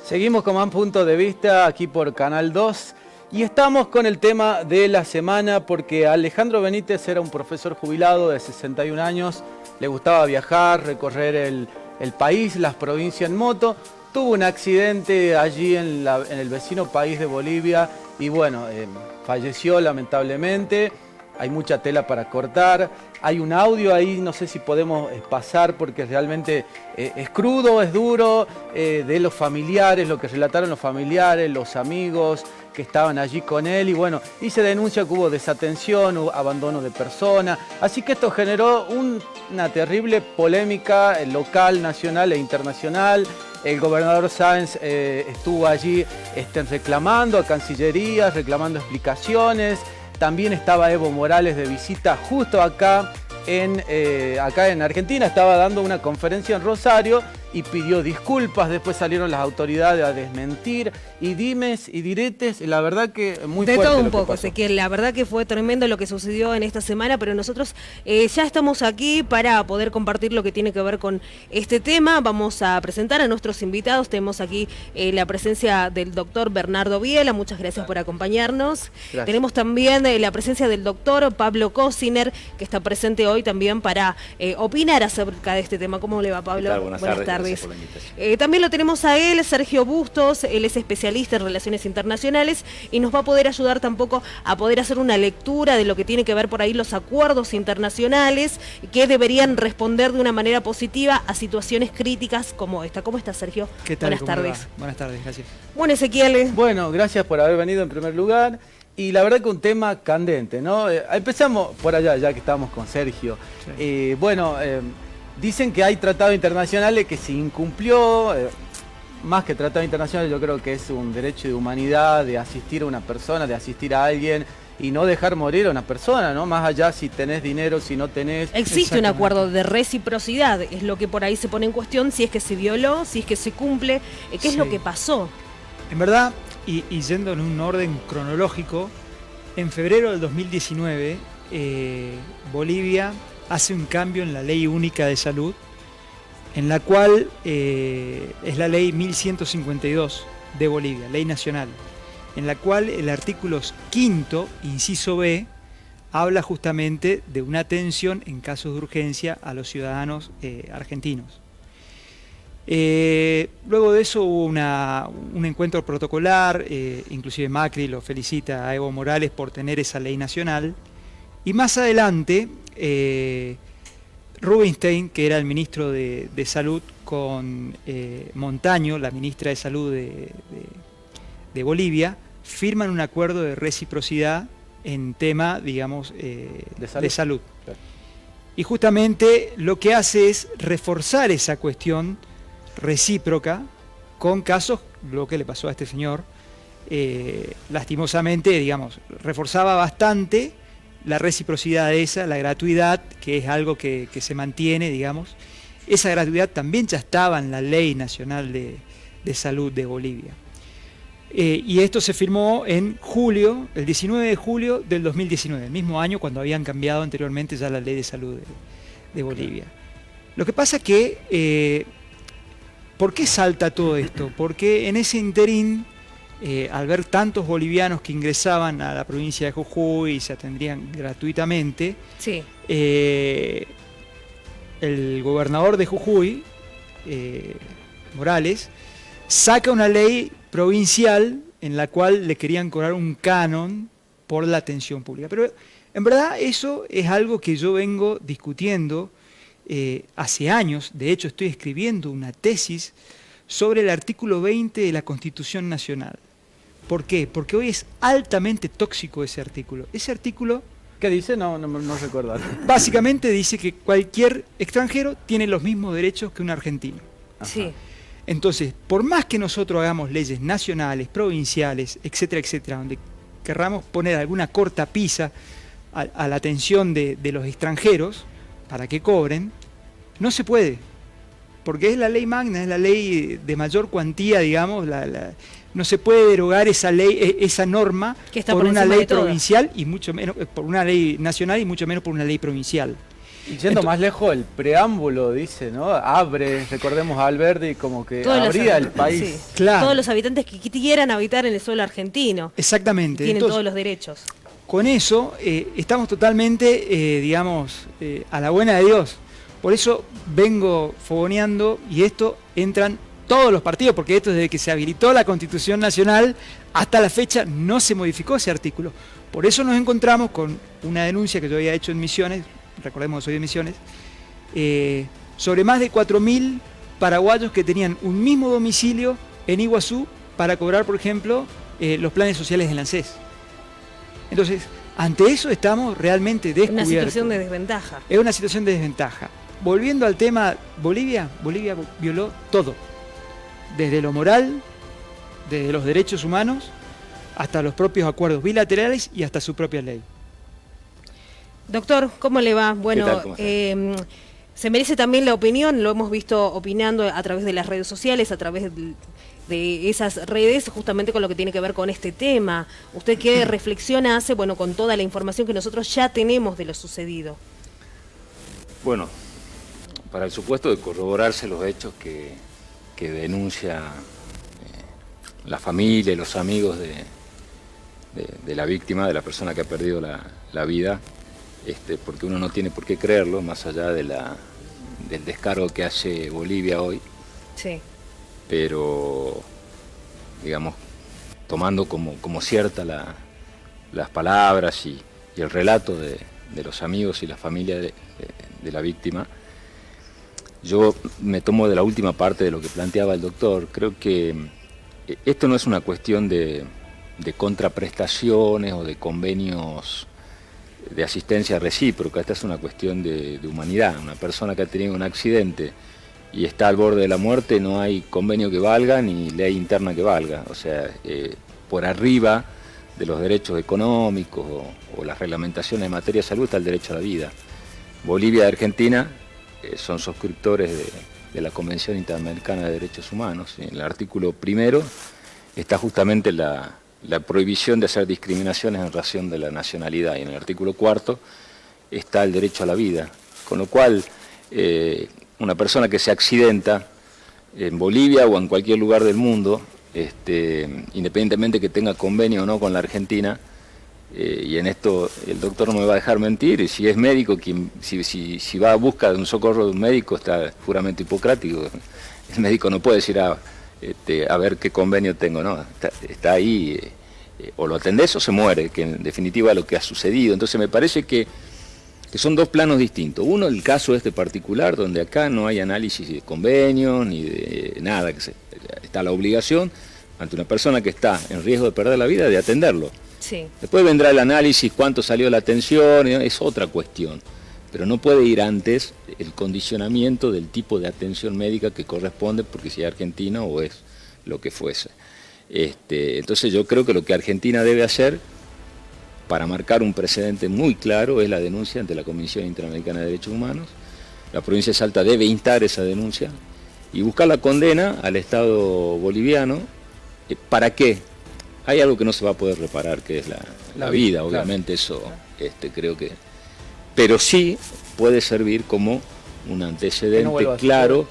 Seguimos con más puntos de vista aquí por Canal 2 y estamos con el tema de la semana porque Alejandro Benítez era un profesor jubilado de 61 años, le gustaba viajar, recorrer el país, las provincias en moto, tuvo un accidente allí en el vecino país de Bolivia y bueno, falleció lamentablemente. Hay mucha tela para cortar, hay un audio ahí, no sé si podemos pasar porque realmente es crudo, es duro, de los familiares, lo que relataron los familiares, los amigos que estaban allí con él y bueno, y se denuncia que hubo desatención, hubo abandono de persona, así que esto generó una terrible polémica local, nacional e internacional. El gobernador Sáenz estuvo allí reclamando a Cancillería, reclamando explicaciones. También estaba Evo Morales de visita justo acá en Argentina, estaba dando una conferencia en Rosario y pidió disculpas, después salieron las autoridades a desmentir y dimes y diretes, la verdad que muy fuerte. De todo un poco, Ezequiel, la verdad que fue tremendo lo que sucedió en esta semana, pero nosotros ya estamos aquí para poder compartir lo que tiene que ver con este tema. Vamos a presentar a nuestros invitados, tenemos aquí la presencia del doctor Bernardo Biela, muchas gracias por acompañarnos. Gracias. Tenemos también la presencia del doctor Pablo Cosiner, que está presente hoy también para opinar acerca de este tema. ¿Cómo le va, Pablo? Buenas tardes. También lo tenemos a él, Sergio Bustos, él es especialista en relaciones internacionales y nos va a poder ayudar tampoco a poder hacer una lectura de lo que tiene que ver por ahí los acuerdos internacionales que deberían responder de una manera positiva a situaciones críticas como esta. ¿Cómo estás, Sergio? ¿Qué tal? Buenas tardes. Buenas tardes, gracias. Bueno, Ezequiel. Bueno, gracias por haber venido en primer lugar. Y la verdad que un tema candente, ¿no? Empezamos por allá, ya que estábamos con Sergio. Sí. Dicen que hay tratados internacionales que se incumplió, más que tratado internacional yo creo que es un derecho de humanidad, de asistir a una persona, de asistir a alguien y no dejar morir a una persona, ¿no? Más allá si tenés dinero, si no tenés... Existe un acuerdo de reciprocidad, es lo que por ahí se pone en cuestión, si es que se violó, si es que se cumple, ¿qué es lo que pasó? En verdad, y yendo en un orden cronológico, en febrero del 2019, Bolivia hace un cambio en la Ley Única de Salud, en la cual es la Ley 1152 de Bolivia, Ley Nacional, en la cual el artículo 5º, inciso B, habla justamente de una atención en casos de urgencia a los ciudadanos argentinos. Luego de eso hubo un encuentro protocolar, inclusive Macri lo felicita a Evo Morales por tener esa ley nacional, y más adelante Rubinstein, que era el ministro de Salud, con Montaño, la ministra de Salud de Bolivia, firman un acuerdo de reciprocidad en tema, digamos, de salud. Claro. Y justamente lo que hace es reforzar esa cuestión recíproca con casos, lo que le pasó a este señor, lastimosamente, digamos, reforzaba bastante la reciprocidad esa, la gratuidad, que es algo que se mantiene, digamos. Esa gratuidad también ya estaba en la Ley Nacional de Salud de Bolivia. Y esto se firmó en julio, el 19 de julio del 2019, el mismo año cuando habían cambiado anteriormente ya la Ley de Salud de Bolivia. Lo que pasa es que, ¿por qué salta todo esto? Porque en ese interín, al ver tantos bolivianos que ingresaban a la provincia de Jujuy y se atendrían gratuitamente, sí. El gobernador de Jujuy, Morales, saca una ley provincial en la cual le querían cobrar un canon por la atención pública. Pero en verdad eso es algo que yo vengo discutiendo hace años. De hecho estoy escribiendo una tesis sobre el artículo 20 de la Constitución Nacional. ¿Por qué? Porque hoy es altamente tóxico ese artículo. Ese artículo... ¿Qué dice? No recuerdo. Básicamente dice que cualquier extranjero tiene los mismos derechos que un argentino. Sí. Entonces, por más que nosotros hagamos leyes nacionales, provinciales, etcétera, etcétera, donde querramos poner alguna cortapisa a la atención de los extranjeros para que cobren, no se puede. Porque es la ley magna, es la ley de mayor cuantía, digamos, no se puede derogar esa ley, esa norma por una ley provincial y mucho menos por una ley nacional y mucho menos por una ley provincial. Y yendo más lejos, el preámbulo dice, ¿no? Abre, recordemos a Alberdi, como que Todos abría el sí. país. Claro. Todos los habitantes que quieran habitar en el suelo argentino. Exactamente. Tienen Entonces, todos los derechos. con eso estamos totalmente, a la buena de Dios. Por eso vengo fogoneando, y esto entran todos los partidos, porque esto desde que se habilitó la Constitución Nacional hasta la fecha no se modificó ese artículo. Por eso nos encontramos con una denuncia que yo había hecho en Misiones, recordemos que soy de Misiones, sobre más de 4.000 paraguayos que tenían un mismo domicilio en Iguazú para cobrar, por ejemplo, los planes sociales del ANSES. Entonces, ante eso estamos realmente descubiertos. Una situación de desventaja. Es una situación de desventaja. Volviendo al tema Bolivia violó todo. Desde lo moral, desde los derechos humanos, hasta los propios acuerdos bilaterales y hasta su propia ley. Doctor, ¿cómo le va? Bueno, ¿Qué tal? ¿Cómo está? se merece también la opinión, lo hemos visto opinando a través de las redes sociales, a través de esas redes, justamente con lo que tiene que ver con este tema. ¿Usted qué reflexión hace, bueno, con toda la información que nosotros ya tenemos de lo sucedido? Bueno, para el supuesto de corroborarse los hechos que denuncia la familia y los amigos de la víctima, de la persona que ha perdido la vida, porque uno no tiene por qué creerlo, más allá del descargo que hace Bolivia hoy. Sí. Pero, digamos, tomando como cierta las palabras y el relato de los amigos y la familia de la víctima, yo me tomo de la última parte de lo que planteaba el doctor. Creo que esto no es una cuestión de contraprestaciones o de convenios de asistencia recíproca, esta es una cuestión de humanidad. Una persona que ha tenido un accidente y está al borde de la muerte, no hay convenio que valga ni ley interna que valga. O sea, por arriba de los derechos económicos o las reglamentaciones en materia de salud está el derecho a la vida. Bolivia y Argentina son suscriptores de la Convención Interamericana de Derechos Humanos. En el artículo primero está justamente la prohibición de hacer discriminaciones en razón de la nacionalidad, y en el artículo cuarto está el derecho a la vida. Con lo cual, una persona que se accidenta en Bolivia o en cualquier lugar del mundo, independientemente que tenga convenio o no con la Argentina, y en esto el doctor no me va a dejar mentir, y si es médico, si va a busca de un socorro de un médico, está juramento hipocrático. El médico no puede decir a ver qué convenio tengo, no, está ahí, o lo atendés o se muere, que en definitiva es lo que ha sucedido. Entonces me parece que son dos planos distintos. Uno, el caso particular, donde acá no hay análisis de convenio ni de nada, está la obligación ante una persona que está en riesgo de perder la vida de atenderlo. Sí. Después vendrá el análisis, cuánto salió la atención, es otra cuestión. Pero no puede ir antes el condicionamiento del tipo de atención médica que corresponde, porque si es argentino o es lo que fuese. Entonces yo creo que lo que Argentina debe hacer para marcar un precedente muy claro es la denuncia ante la Comisión Interamericana de Derechos Humanos. La provincia de Salta debe instar esa denuncia y buscar la condena al Estado boliviano. ¿Para qué? Hay algo que no se va a poder reparar, que es la vida, obviamente, claro. Eso creo que... Pero sí puede servir como un antecedente claro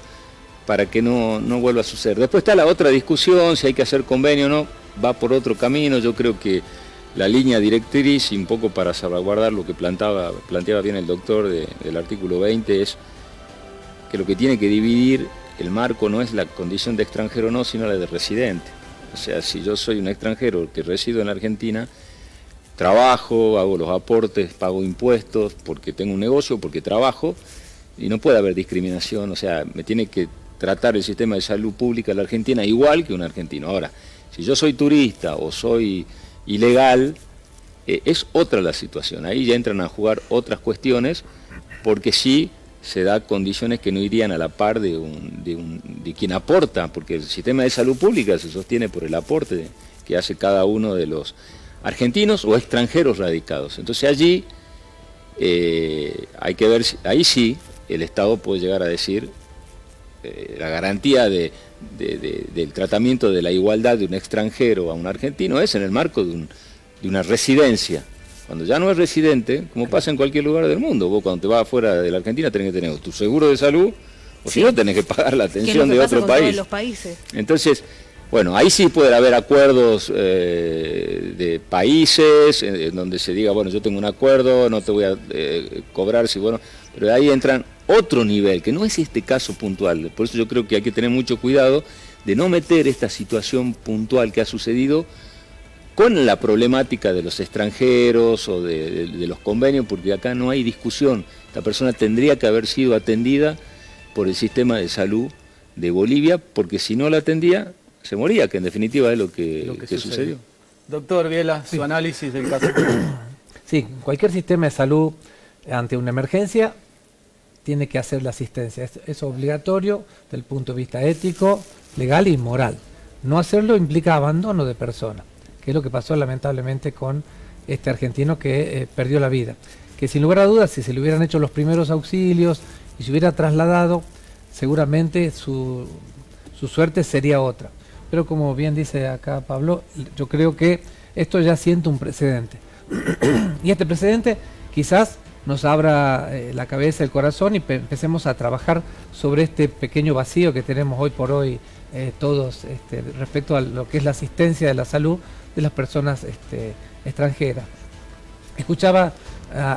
para que no vuelva a suceder. Después está la otra discusión, si hay que hacer convenio o no, va por otro camino. Yo creo que la línea directriz, y un poco para salvaguardar lo que planteaba bien el doctor del artículo 20, es que lo que tiene que dividir el marco no es la condición de extranjero o no, sino la de residente. O sea, si yo soy un extranjero que resido en la Argentina, trabajo, hago los aportes, pago impuestos porque tengo un negocio, porque trabajo, y no puede haber discriminación. O sea, me tiene que tratar el sistema de salud pública de la Argentina igual que un argentino. Ahora, si yo soy turista o soy ilegal, es otra la situación. Ahí ya entran a jugar otras cuestiones, porque sí se da condiciones que no irían a la par de quien aporta, porque el sistema de salud pública se sostiene por el aporte que hace cada uno de los argentinos o extranjeros radicados. Entonces allí hay que ver, ahí sí el Estado puede llegar a decir la garantía del tratamiento de la igualdad de un extranjero a un argentino es en el marco de una residencia. Cuando ya no es residente, como pasa en cualquier lugar del mundo, vos cuando te vas afuera de la Argentina tenés que tener tu seguro de salud, o si no tenés que pagar la atención de otro país. Los países. Entonces, bueno, ahí sí puede haber acuerdos de países, en donde se diga, bueno, yo tengo un acuerdo, no te voy a cobrar, si bueno, pero ahí entran otro nivel, que no es este caso puntual. Por eso yo creo que hay que tener mucho cuidado de no meter esta situación puntual que ha sucedido con la problemática de los extranjeros o de los convenios, porque acá no hay discusión. Esta persona tendría que haber sido atendida por el sistema de salud de Bolivia, porque si no la atendía, se moría, que en definitiva es lo que sucedió. Doctor Biela, su análisis del caso. Sí, cualquier sistema de salud ante una emergencia tiene que hacer la asistencia. Es obligatorio desde el punto de vista ético, legal y moral. No hacerlo implica abandono de persona, que es lo que pasó lamentablemente con este argentino que perdió la vida. Que sin lugar a dudas, si se le hubieran hecho los primeros auxilios y se hubiera trasladado, seguramente su suerte sería otra. Pero como bien dice acá Pablo, yo creo que esto ya siente un precedente. Y este precedente quizás nos abra la cabeza, el corazón y empecemos a trabajar sobre este pequeño vacío que tenemos hoy por hoy todos respecto a lo que es la asistencia de la salud de las personas extranjeras. Escuchaba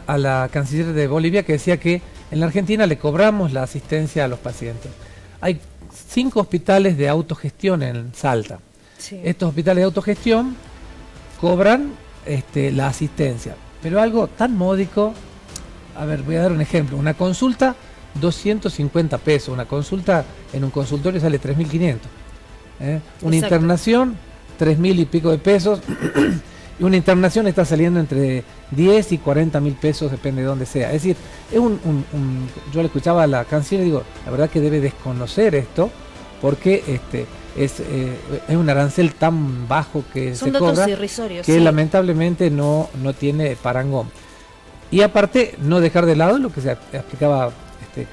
a la canciller de Bolivia que decía que en la Argentina le cobramos la asistencia a los pacientes. Hay 5 hospitales de autogestión en Salta. Sí. Estos hospitales de autogestión cobran la asistencia, pero algo tan módico. A ver, voy a dar un ejemplo. Una consulta, 250 pesos. Una consulta en un consultorio sale 3.500. Una internación, 3.000 y pico de pesos. Y una internación está saliendo entre 10 y 40.000 pesos, depende de dónde sea. Es decir, es yo le escuchaba a la canciller y digo, la verdad que debe desconocer esto, porque es un arancel tan bajo que se cobra, que sí, lamentablemente no tiene parangón. Y aparte, no dejar de lado lo que se explicaba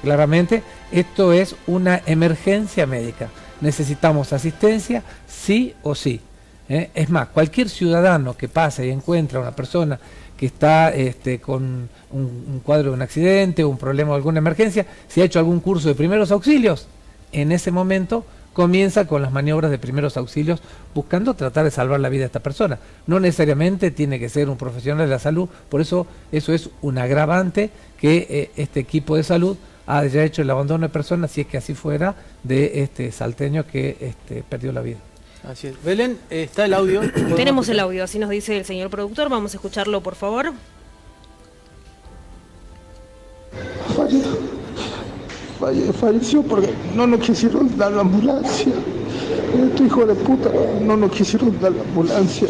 claramente, esto es una emergencia médica. Necesitamos asistencia sí o sí. Es más, cualquier ciudadano que pase y encuentra a una persona que está con un cuadro de un accidente, un problema o alguna emergencia, si ha hecho algún curso de primeros auxilios, en ese momento comienza con las maniobras de primeros auxilios buscando tratar de salvar la vida de esta persona. No necesariamente tiene que ser un profesional de la salud, por eso es un agravante que este equipo de salud haya hecho el abandono de personas, si es que así fuera, de este salteño que perdió la vida. Así es. Belén, ¿está el audio? Tenemos el audio, así nos dice el señor productor. Vamos a escucharlo, por favor. Falleció porque no nos quisieron dar la ambulancia. Este hijo de puta no nos quisieron dar la ambulancia.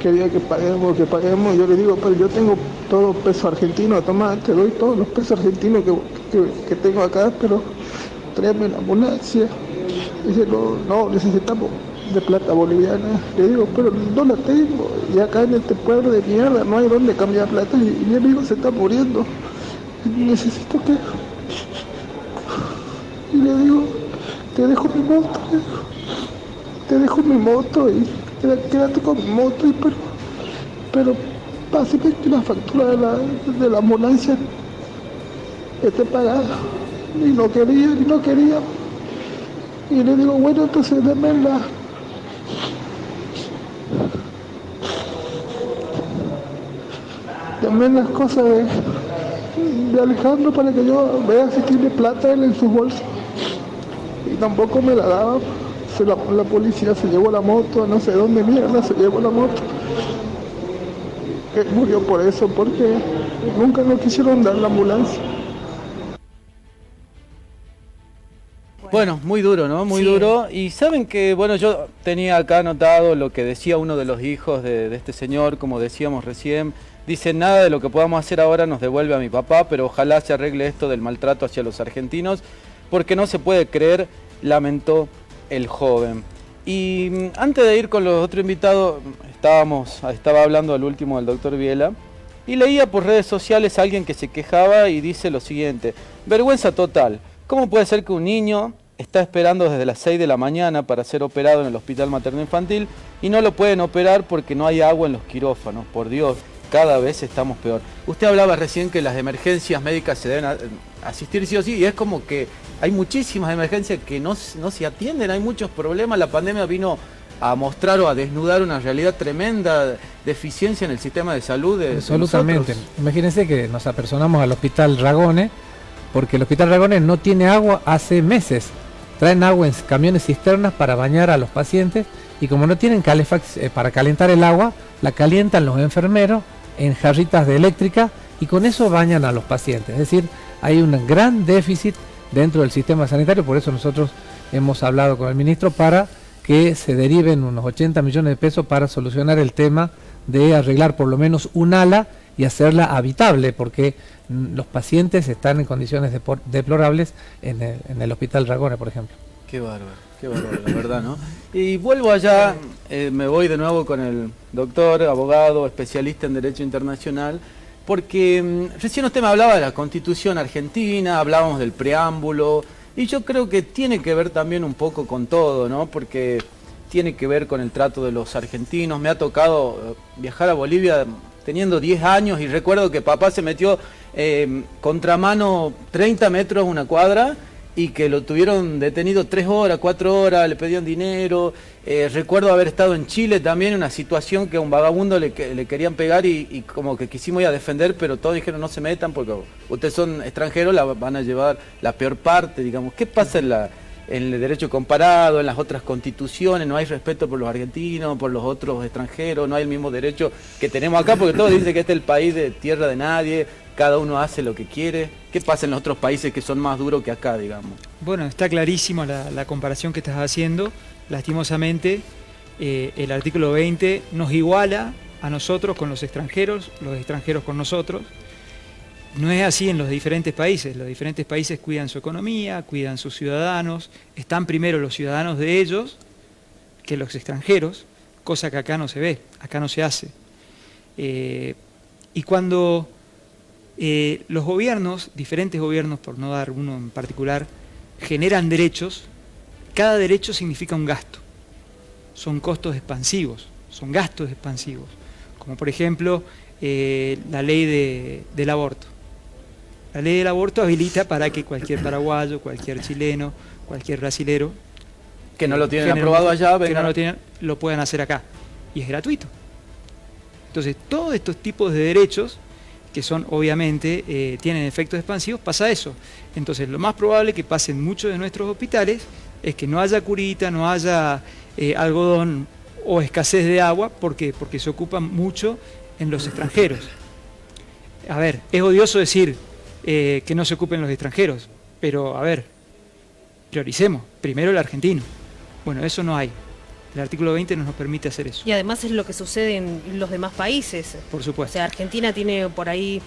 Quería que paguemos. Yo le digo, pero yo tengo todo peso argentino, toma, te doy todos los pesos argentinos que tengo acá, pero tráeme la ambulancia. Dice, no, necesitamos de plata boliviana. Le digo, pero no la tengo. Y acá en este pueblo de mierda no hay donde cambiar plata y mi amigo se está muriendo. Necesito que... Y le digo, te dejo mi moto y quédate con mi moto, pero pásame que la factura de la ambulancia esté pagada. Y no quería. Y le digo, bueno, entonces dame las cosas de Alejandro para que yo vea si tiene plata él en su bolsa. Y tampoco me la daba. La policía se llevó la moto, no sé dónde mierda se llevó la moto. Él murió por eso, porque nunca nos quisieron dar la ambulancia. Bueno, muy duro, ¿no? Muy duro. Y saben que, bueno, yo tenía acá anotado lo que decía uno de los hijos de este señor, como decíamos recién. Dice, nada de lo que podamos hacer ahora nos devuelve a mi papá, pero ojalá se arregle esto del maltrato hacia los argentinos, porque no se puede creer, lamentó el joven. Y antes de ir con los otros invitados, estaba hablando al último del doctor Biela, y leía por redes sociales a alguien que se quejaba y dice lo siguiente: vergüenza total, ¿cómo puede ser que un niño está esperando desde las 6 de la mañana para ser operado en el hospital materno infantil y no lo pueden operar porque no hay agua en los quirófanos? Por Dios. cada vez estamos peor. Usted hablaba recién que las emergencias médicas se deben asistir sí o sí, y es como que hay muchísimas emergencias que no se atienden, hay muchos problemas. La pandemia vino a mostrar o a desnudar una realidad tremenda de eficiencia en el sistema de salud de Absolutamente. nosotros. Imagínense que nos apersonamos al Hospital Ragones, porque el Hospital Ragones no tiene agua hace meses. Traen agua en camiones cisternas para bañar a los pacientes, y como no tienen para calentar el agua, la calientan los enfermeros en jarritas de eléctrica y con eso bañan a los pacientes. Es decir, hay un gran déficit dentro del sistema sanitario. Por eso nosotros hemos hablado con el ministro para que se deriven unos 80 millones de pesos para solucionar el tema de arreglar por lo menos un ala y hacerla habitable, porque los pacientes están en condiciones deplorables en el Hospital Ragones, por ejemplo. Qué bárbaro, la verdad, ¿no? Y vuelvo allá, me voy de nuevo con el doctor, abogado, especialista en Derecho Internacional, porque recién usted me hablaba de la Constitución argentina, hablábamos del preámbulo, y yo creo que tiene que ver también un poco con todo, ¿no? Porque tiene que ver con el trato de los argentinos. Me ha tocado viajar a Bolivia teniendo 10 años y recuerdo que papá se metió contramano 30 metros una cuadra y que lo tuvieron detenido 3 horas, 4 horas, le pedían dinero. Recuerdo haber estado en Chile también en una situación que a un vagabundo le querían pegar y como que quisimos ir a defender, pero todos dijeron no se metan porque ustedes son extranjeros, la van a llevar la peor parte, digamos. ¿Qué pasa en el derecho comparado, en las otras constituciones? No hay respeto por los argentinos, por los otros extranjeros, no hay el mismo derecho que tenemos acá, porque todos dicen que este es el país de tierra de nadie, cada uno hace lo que quiere. ¿Qué pasa en los otros países que son más duros que acá, digamos? Bueno, está clarísimo la comparación que estás haciendo. Lastimosamente, el artículo 20 nos iguala a nosotros con los extranjeros con nosotros. No es así en los diferentes países. Los diferentes países cuidan su economía, cuidan sus ciudadanos, están primero los ciudadanos de ellos que los extranjeros, cosa que acá no se ve, acá no se hace. Y cuando los gobiernos, diferentes gobiernos, por no dar uno en particular, generan derechos, cada derecho significa un gasto. Son costos expansivos, son gastos expansivos. Como por ejemplo la ley del aborto. La ley del aborto habilita para que cualquier paraguayo, cualquier chileno, cualquier brasilero que no lo tienen aprobado allá, que no lo tienen, lo puedan hacer acá. Y es gratuito. Entonces, todos estos tipos de derechos, que son obviamente, tienen efectos expansivos, pasa eso. Entonces, lo más probable que pase en muchos de nuestros hospitales es que no haya curita, no haya algodón o escasez de agua, porque se ocupan mucho en los extranjeros. A ver, es odioso decir que no se ocupen los extranjeros, pero a ver, prioricemos, primero el argentino. Bueno, eso no hay. El artículo 20 no nos permite hacer eso. Y además es lo que sucede en los demás países. Por supuesto. O sea, Argentina tiene por ahí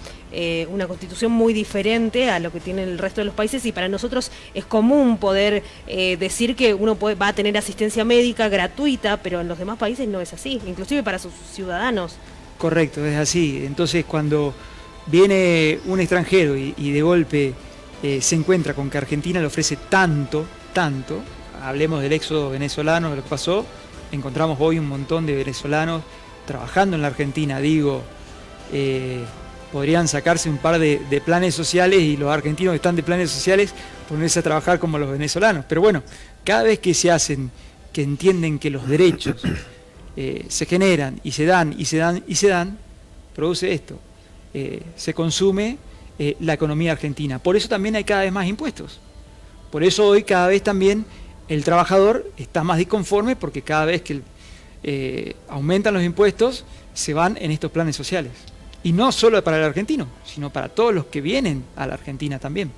una constitución muy diferente a lo que tiene el resto de los países, y para nosotros es común poder decir que uno va a tener asistencia médica gratuita, pero en los demás países no es así, inclusive para sus ciudadanos. Correcto, es así. Entonces, cuando viene un extranjero y de golpe se encuentra con que Argentina le ofrece tanto, hablemos del éxodo venezolano, de lo que pasó, encontramos hoy un montón de venezolanos trabajando en la Argentina, podrían sacarse un par de planes sociales y los argentinos que están de planes sociales ponerse a trabajar como los venezolanos. Pero bueno, cada vez que se hacen, que entienden que los derechos se generan y se dan, produce esto. Se consume la economía argentina. Por eso también hay cada vez más impuestos. Por eso hoy cada vez también el trabajador está más disconforme, porque cada vez que aumentan los impuestos se van en estos planes sociales. Y no solo para el argentino, sino para todos los que vienen a la Argentina también.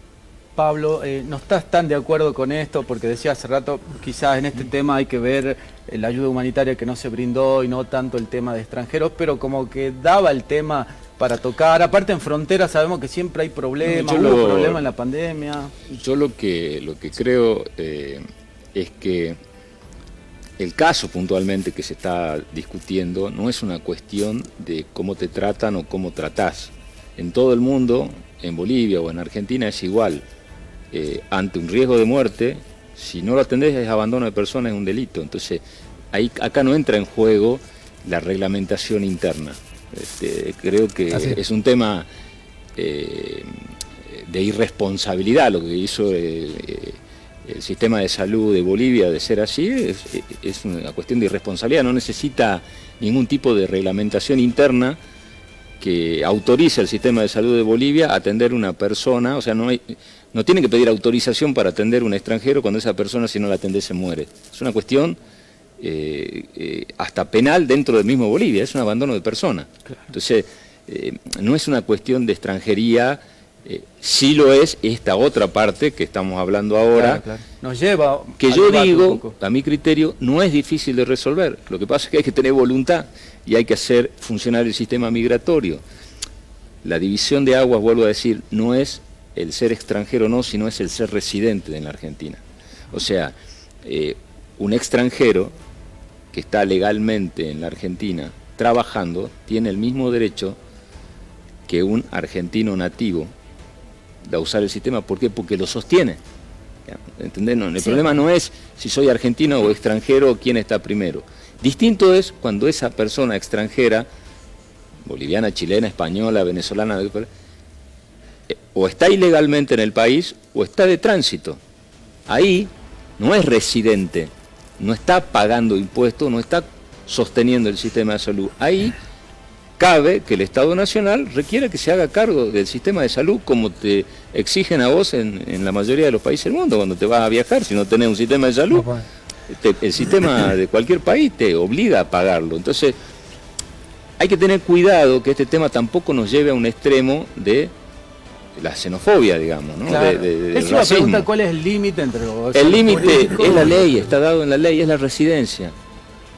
Pablo, no estás tan de acuerdo con esto, porque decía hace rato, quizás en este tema hay que ver la ayuda humanitaria que no se brindó y no tanto el tema de extranjeros, pero como que daba el tema para tocar. Aparte, en frontera sabemos que siempre hay problemas, hubo problemas en la pandemia. Yo lo que creo es que el caso puntualmente que se está discutiendo no es una cuestión de cómo te tratan o cómo tratás. En todo el mundo, en Bolivia o en Argentina es igual. Ante un riesgo de muerte, si no lo atendés es abandono de personas, es un delito. Entonces, acá no entra en juego la reglamentación interna. Creo que Así es. es un tema de irresponsabilidad lo que hizo el sistema de salud de Bolivia. De ser así, es una cuestión de irresponsabilidad, no necesita ningún tipo de reglamentación interna que autorice al sistema de salud de Bolivia a atender una persona. O sea, no tiene que pedir autorización para atender un extranjero cuando esa persona, si no la atende, se muere. Es una cuestión hasta penal dentro del mismo Bolivia, es un abandono de persona. Claro. Entonces, no es una cuestión de extranjería. Sí lo es esta otra parte que estamos hablando ahora, claro. Nos lleva que yo digo, a mi criterio, no es difícil de resolver. Lo que pasa es que hay que tener voluntad y hay que hacer funcionar el sistema migratorio. La división de aguas, vuelvo a decir, no es el ser extranjero, no, sino es el ser residente en la Argentina. O sea, un extranjero que está legalmente en la Argentina trabajando tiene el mismo derecho que un argentino nativo de usar el sistema. ¿Por qué? Porque lo sostiene. ¿Entendés? No, el problema no es si soy argentino o extranjero, quién está primero. Distinto es cuando esa persona extranjera, boliviana, chilena, española, venezolana, o está ilegalmente en el país o está de tránsito. Ahí no es residente, no está pagando impuestos, no está sosteniendo el sistema de salud. Ahí cabe que el Estado Nacional requiera que se haga cargo del sistema de salud como te exigen a vos en la mayoría de los países del mundo cuando te vas a viajar. Si no tenés un sistema de salud, el sistema de cualquier país te obliga a pagarlo. Entonces, hay que tener cuidado que este tema tampoco nos lleve a un extremo de la xenofobia, digamos, ¿no? Claro. Del es una racismo. pregunta, ¿cuál es el límite entre los... El límite es la ley, está dado en la ley, es la residencia.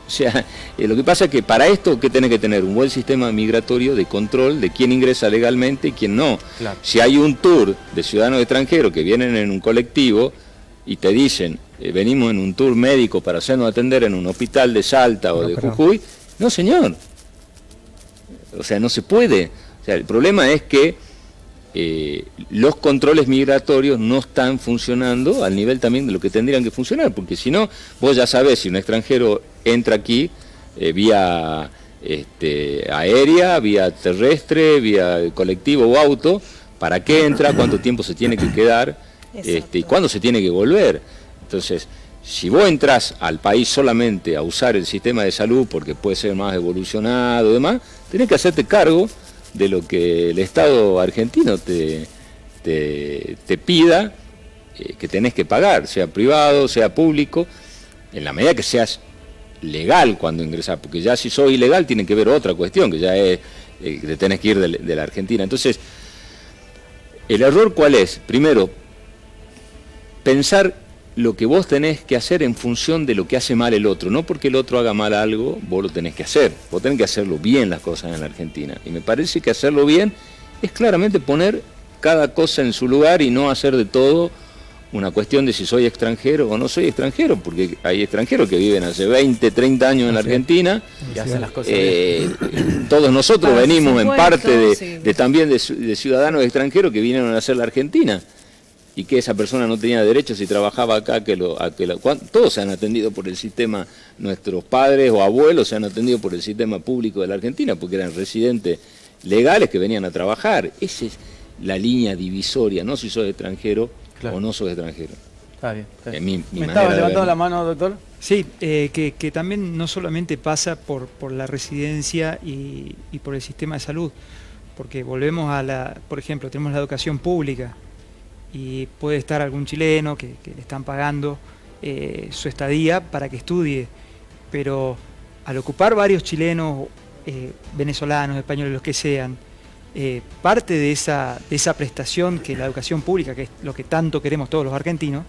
O sea, lo que pasa es que para esto, ¿qué tenés que tener? Un buen sistema migratorio de control de quién ingresa legalmente y quién no. Claro. Si hay un tour de ciudadanos extranjeros que vienen en un colectivo y te dicen, venimos en un tour médico para hacernos atender en un hospital de Salta o de Jujuy, no señor. O sea, no se puede. O sea, el problema es que los controles migratorios no están funcionando al nivel también de lo que tendrían que funcionar, porque si no, vos ya sabés, si un extranjero entra aquí vía aérea, vía terrestre, vía colectivo o auto, ¿para qué entra? ¿Cuánto tiempo se tiene que quedar? ¿Y cuándo se tiene que volver? Entonces, si vos entrás al país solamente a usar el sistema de salud porque puede ser más evolucionado y demás, tenés que hacerte cargo de lo que el Estado argentino te pida que tenés que pagar, sea privado, sea público, en la medida que seas legal cuando ingresás, porque ya si sos ilegal tiene que ver otra cuestión, que ya es que tenés que ir de la Argentina. Entonces, ¿el error cuál es? Primero, pensar lo que vos tenés que hacer en función de lo que hace mal el otro, no porque el otro haga mal algo, vos lo tenés que hacer, vos tenés que hacerlo bien las cosas en la Argentina, y me parece que hacerlo bien es claramente poner cada cosa en su lugar y no hacer de todo una cuestión de si soy extranjero o no soy extranjero, porque hay extranjeros que viven hace 20, 30 años en la Argentina, y hacen las cosas bien. Todos nosotros venimos en parte también de ciudadanos extranjeros que vinieron a hacer la Argentina, y que esa persona no tenía derechos si trabajaba acá, todos se han atendido por el sistema, nuestros padres o abuelos se han atendido por el sistema público de la Argentina, porque eran residentes legales que venían a trabajar. Esa es la línea divisoria, no si sos extranjero o no sos extranjero. Está bien. Está bien. Mi ¿Me estaba levantando la mano, doctor? Sí, que también no solamente pasa por la residencia y por el sistema de salud, porque volvemos por ejemplo, tenemos la educación pública, y puede estar algún chileno que le están pagando su estadía para que estudie, pero al ocupar varios chilenos, venezolanos, españoles, los que sean, parte de esa prestación que la educación pública, que es lo que tanto queremos todos los argentinos,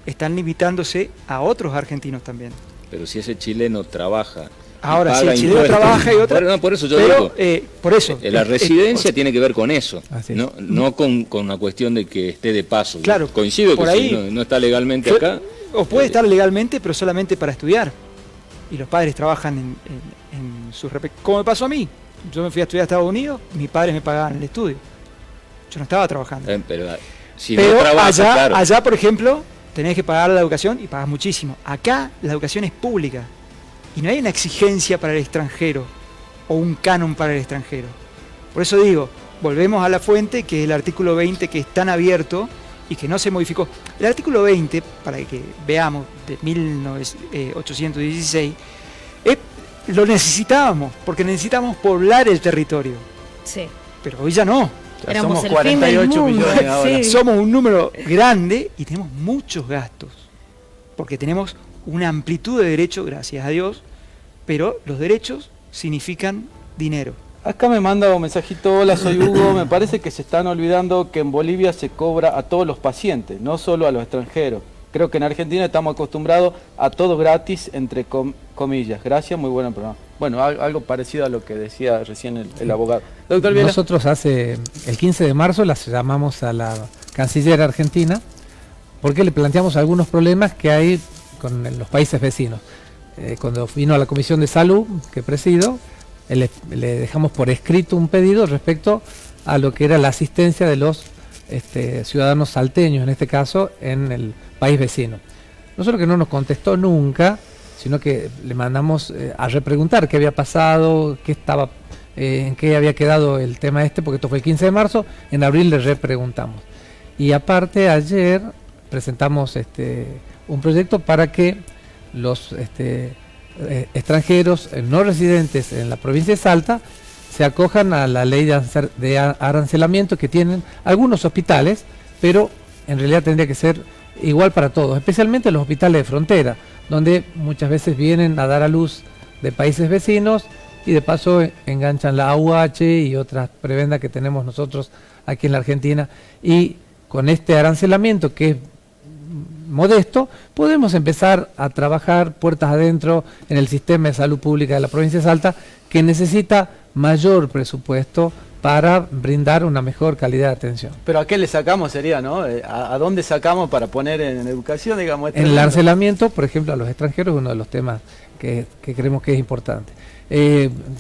están limitándose a otros argentinos también. Pero si ese chileno trabaja... Ahora, si el chileno trabaja y otro... No, por eso yo digo, por eso, la residencia tiene que ver con eso, no con una cuestión de que esté de paso. Claro, coincido por que ahí, si no está legalmente acá... O puede estar legalmente, pero solamente para estudiar. Y los padres trabajan en sus respectivos... Como me pasó a mí. Yo me fui a estudiar a Estados Unidos, mis padres me pagaban el estudio. Yo no estaba trabajando. Pero no trabaja, allá, por ejemplo, tenés que pagar la educación y pagas muchísimo. Acá la educación es pública. Y no hay una exigencia para el extranjero o un canon para el extranjero. Por eso digo, volvemos a la fuente, que es el artículo 20, que es tan abierto y que no se modificó. El artículo 20, para que veamos, de 1816, lo necesitábamos, porque necesitamos poblar el territorio. Sí. Pero hoy ya no. Ya Éramos somos el fin del 48 mundo. millones ahora. Sí. Somos un número grande y tenemos muchos gastos, porque tenemos una amplitud de derechos, gracias a Dios, pero los derechos significan dinero. Acá me manda un mensajito: hola, soy Hugo, me parece que se están olvidando que en Bolivia se cobra a todos los pacientes, no solo a los extranjeros. Creo que en Argentina estamos acostumbrados a todo gratis, entre comillas. Gracias, muy buen programa. Bueno, algo parecido a lo que decía recién el abogado. Doctor Viela. Nosotros el 15 de marzo las llamamos a la canciller argentina porque le planteamos algunos problemas que hay con los países vecinos. Cuando vino a la Comisión de Salud, que presido, le dejamos por escrito un pedido respecto a lo que era la asistencia de los ciudadanos salteños, en este caso, en el país vecino. No solo que no nos contestó nunca, sino que le mandamos a repreguntar qué había pasado, en qué había quedado el tema porque esto fue el 15 de marzo, en abril le repreguntamos. Y aparte, ayer presentamos un proyecto para que los extranjeros no residentes en la provincia de Salta se acojan a la ley de arancelamiento que tienen algunos hospitales, pero en realidad tendría que ser igual para todos, especialmente los hospitales de frontera, donde muchas veces vienen a dar a luz de países vecinos y de paso enganchan la AUH y otras prebendas que tenemos nosotros aquí en la Argentina. Y con este arancelamiento, que es modesto, podemos empezar a trabajar puertas adentro en el sistema de salud pública de la provincia de Salta, que necesita mayor presupuesto para brindar una mejor calidad de atención. Pero ¿a qué le sacamos sería, no? ¿A dónde sacamos para poner en educación, digamos? En el arancelamiento, por ejemplo, a los extranjeros es uno de los temas que creemos que es importante.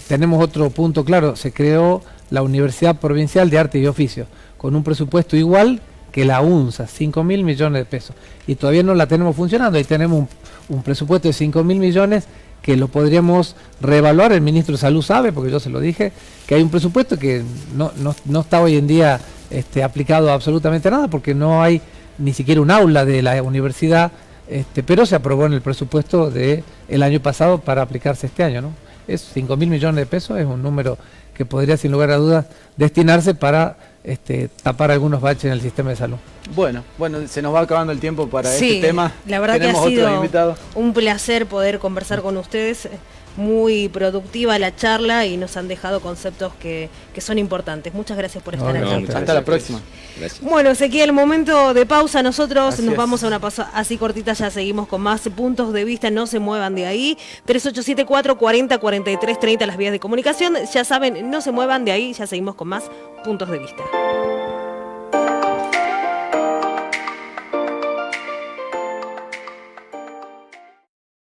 Tenemos otro punto claro: se creó la Universidad Provincial de Arte y Oficio, con un presupuesto igual que la UNSA, 5.000 millones de pesos. Y todavía no la tenemos funcionando, y tenemos un presupuesto de 5.000 millones que lo podríamos reevaluar. El ministro de Salud sabe, porque yo se lo dije, que hay un presupuesto que no está hoy en día aplicado a absolutamente nada, porque no hay ni siquiera un aula de la universidad, pero se aprobó en el presupuesto del año pasado para aplicarse este año, ¿no? Es 5.000 millones de pesos, es un número que podría sin lugar a dudas destinarse para tapar algunos baches en el sistema de salud. Bueno, se nos va acabando el tiempo para sí, este tema. La verdad Tenemos que ha otro sido invitado. un placer poder conversar con ustedes. Muy productiva la charla y nos han dejado conceptos que son importantes. Muchas gracias por estar aquí. Hasta la próxima. Gracias. Bueno, Ezequiel, momento de pausa. Nosotros Así nos es. vamos a una pausa así cortita, ya seguimos con más puntos de vista. No se muevan de ahí. 3874-40-43-30 las vías de comunicación. Ya saben, no se muevan de ahí, ya seguimos con más puntos de vista.